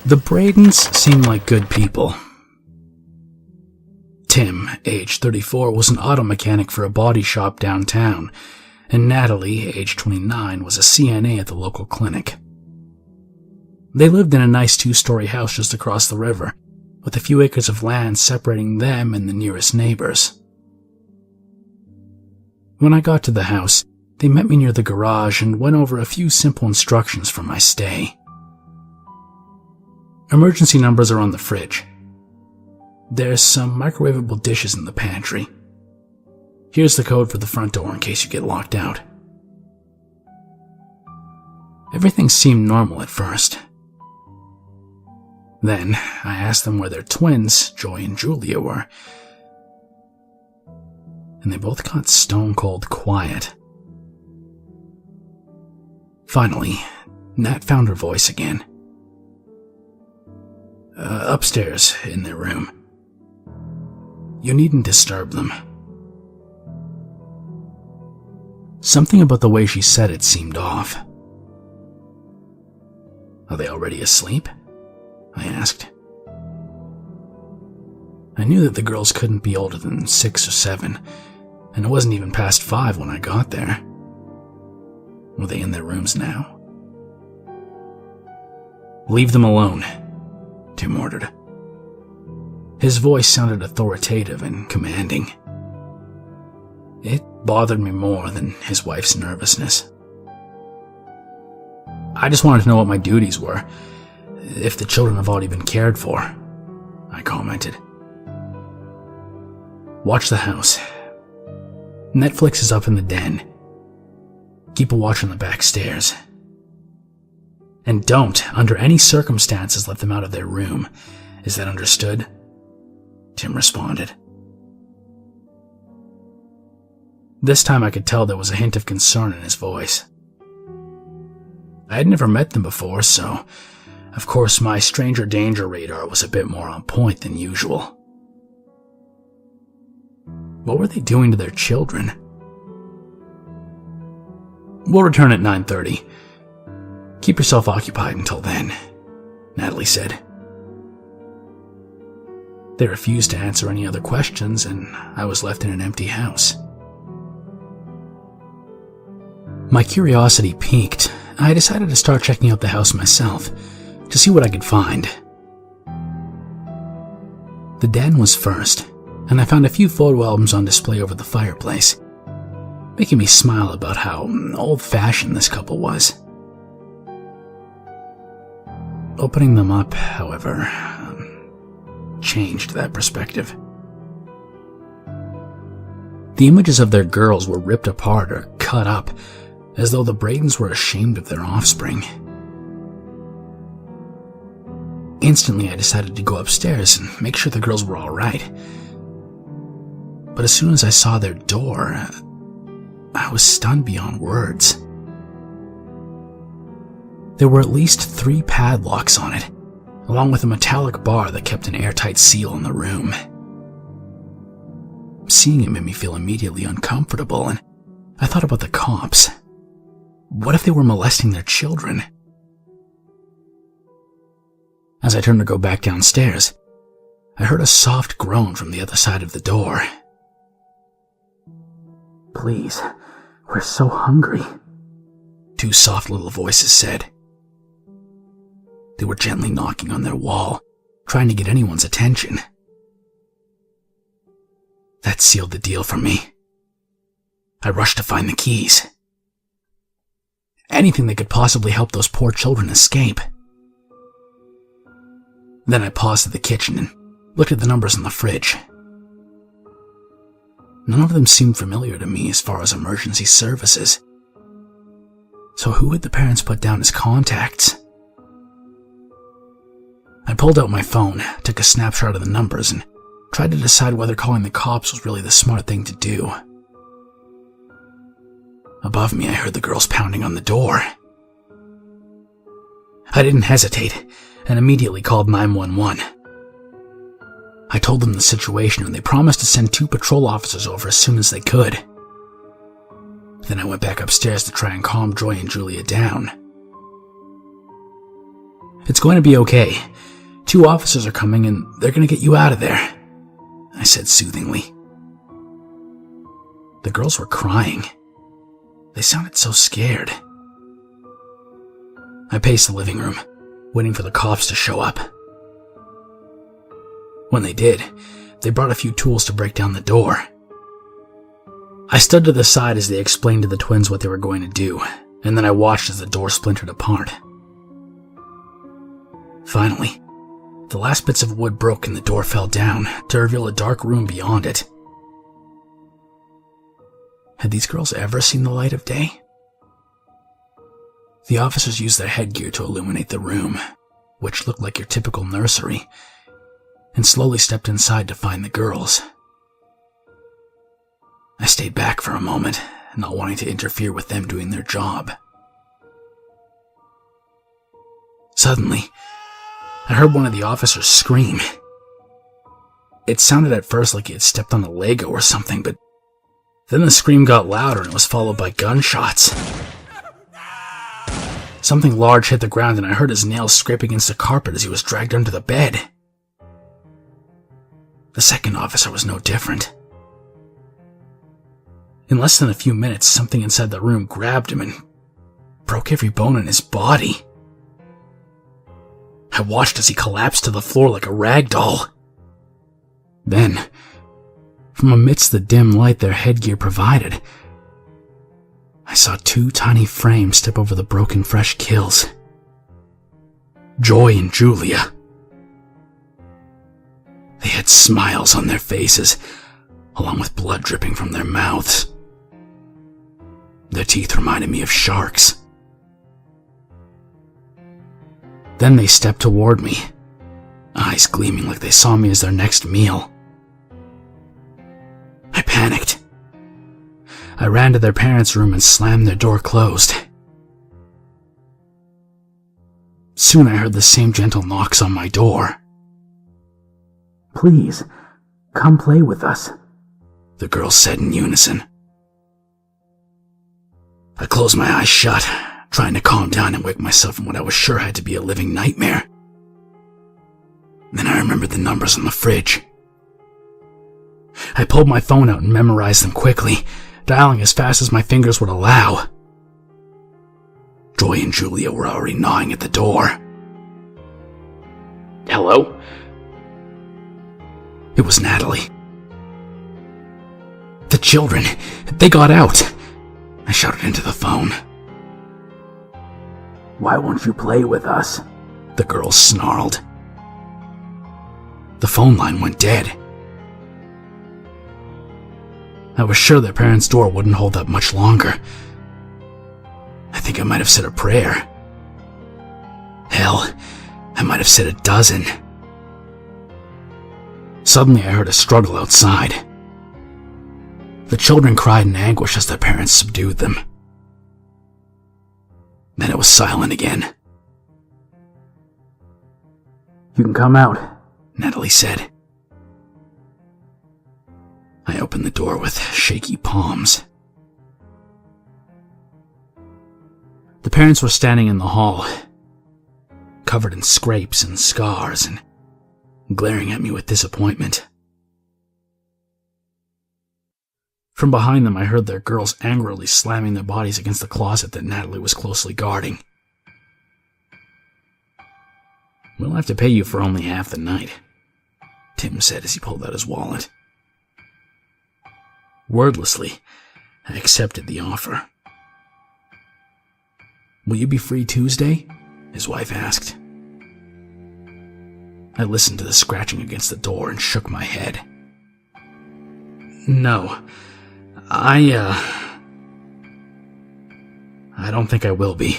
The Bradens seemed like good people. Tim, age 34, was an auto mechanic for a body shop downtown, and Natalie, age 29, was a CNA at the local clinic. They lived in a nice 2-story house just across the river, with a few acres of land separating them and the nearest neighbors. When I got to the house, they met me near the garage and went over a few simple instructions for my stay. Emergency numbers are on the fridge. There's some microwavable dishes in the pantry. Here's the code for the front door in case you get locked out. Everything seemed normal at first. Then, I asked them where their twins, Joy and Julia, were, and they both got stone-cold quiet. Finally, Nat found her voice again. Upstairs, in their room. You needn't disturb them. Something about the way she said it seemed off. Are they already asleep? I asked. I knew that the girls couldn't be older than 6 or 7, and it wasn't even past 5 when I got there. Were they in their rooms now? Leave them alone, Tim ordered. His voice sounded authoritative and commanding. It bothered me more than his wife's nervousness. I just wanted to know what my duties were, if the children have already been cared for, I commented. Watch the house. Netflix is up in the den. Keep a watch on the back stairs. And don't, under any circumstances, let them out of their room. Is that understood? Tim responded. This time I could tell there was a hint of concern in his voice. I had never met them before, so, of course, my stranger danger radar was a bit more on point than usual. What were they doing to their children? We'll return at 9:30. Keep yourself occupied until then, Natalie said. They refused to answer any other questions, and I was left in an empty house. My curiosity piqued. I decided to start checking out the house myself, to see what I could find. The den was first, and I found a few photo albums on display over the fireplace, making me smile about how old-fashioned this couple was. Opening them up, however, changed that perspective. The images of their girls were ripped apart or cut up, as though the Bradens were ashamed of their offspring. Instantly, I decided to go upstairs and make sure the girls were all right. But as soon as I saw their door, I was stunned beyond words. There were at least 3 padlocks on it, along with a metallic bar that kept an airtight seal in the room. Seeing it made me feel immediately uncomfortable, and I thought about the cops. What if they were molesting their children? As I turned to go back downstairs, I heard a soft groan from the other side of the door. Please, we're so hungry, 2 soft little voices said. They were gently knocking on their wall, trying to get anyone's attention. That sealed the deal for me. I rushed to find the keys. Anything that could possibly help those poor children escape. Then I paused at the kitchen and looked at the numbers on the fridge. None of them seemed familiar to me as far as emergency services. So who had the parents put down as contacts? I pulled out my phone, took a snapshot of the numbers, and tried to decide whether calling the cops was really the smart thing to do. Above me, I heard the girls pounding on the door. I didn't hesitate and immediately called 911. I told them the situation, and they promised to send 2 patrol officers over as soon as they could. Then I went back upstairs to try and calm Joy and Julia down. It's going to be okay. 2 officers are coming and they're going to get you out of there," I said soothingly. The girls were crying. They sounded so scared. I paced the living room, waiting for the cops to show up. When they did, they brought a few tools to break down the door. I stood to the side as they explained to the twins what they were going to do, and then I watched as the door splintered apart. Finally, the last bits of wood broke and the door fell down to reveal a dark room beyond it. Had these girls ever seen the light of day? The officers used their headgear to illuminate the room, which looked like your typical nursery, and slowly stepped inside to find the girls. I stayed back for a moment, not wanting to interfere with them doing their job. Suddenly, I heard one of the officers scream. It sounded at first like he had stepped on a Lego or something, but then the scream got louder and it was followed by gunshots. Something large hit the ground and I heard his nails scrape against the carpet as he was dragged under the bed. The second officer was no different. In less than a few minutes, something inside the room grabbed him and broke every bone in his body. I watched as he collapsed to the floor like a rag doll. Then, from amidst the dim light their headgear provided, I saw 2 tiny frames step over the broken fresh kills. Joy and Julia. They had smiles on their faces, along with blood dripping from their mouths. Their teeth reminded me of sharks. Then they stepped toward me, eyes gleaming like they saw me as their next meal. I panicked. I ran to their parents' room and slammed their door closed. Soon I heard the same gentle knocks on my door. "Please, come play with us," the girls said in unison. I closed my eyes shut, trying to calm down and wake myself from what I was sure had to be a living nightmare. Then I remembered the numbers on the fridge. I pulled my phone out and memorized them quickly, dialing as fast as my fingers would allow. Joy and Julia were already gnawing at the door. "Hello?" It was Natalie. "The children, they got out," I shouted into the phone. "Why won't you play with us?" the girls snarled. The phone line went dead. I was sure their parents' door wouldn't hold up much longer. I think I might have said a prayer. Hell, I might have said a dozen. Suddenly I heard a struggle outside. The children cried in anguish as their parents subdued them. Then it was silent again. "You can come out," Natalie said. I opened the door with shaky palms. The parents were standing in the hall, covered in scrapes and scars and glaring at me with disappointment. From behind them, I heard their girls angrily slamming their bodies against the closet that Natalie was closely guarding. "We'll have to pay you for only half the night," Tim said as he pulled out his wallet. Wordlessly, I accepted the offer. "Will you be free Tuesday?" his wife asked. I listened to the scratching against the door and shook my head. "No, I don't think I will be."